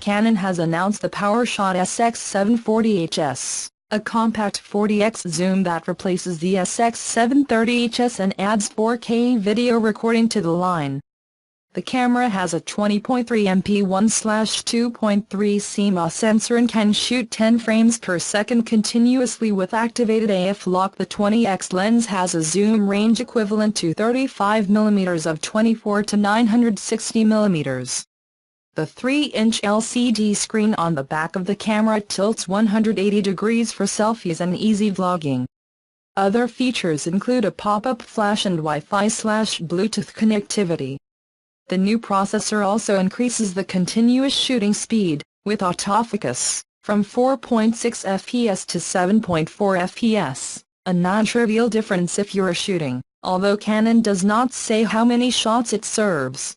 Canon has announced the PowerShot SX740 HS, a compact 40x zoom that replaces the SX730 HS and adds 4K video recording to the line. The camera has a 20.3 MP 1/2.3 CMOS sensor and can shoot 10 frames per second continuously with activated AF lock. The 20x lens has a zoom range equivalent to 35 mm of 24 to 960 mm. The 3-inch LCD screen on the back of the camera tilts 180 degrees for selfies and easy vlogging. Other features include a pop-up flash and Wi-Fi/Bluetooth connectivity. The new processor also increases the continuous shooting speed, with autofocus, from 4.6 fps to 7.4 fps, a non-trivial difference if you're shooting, although Canon does not say how many shots it serves.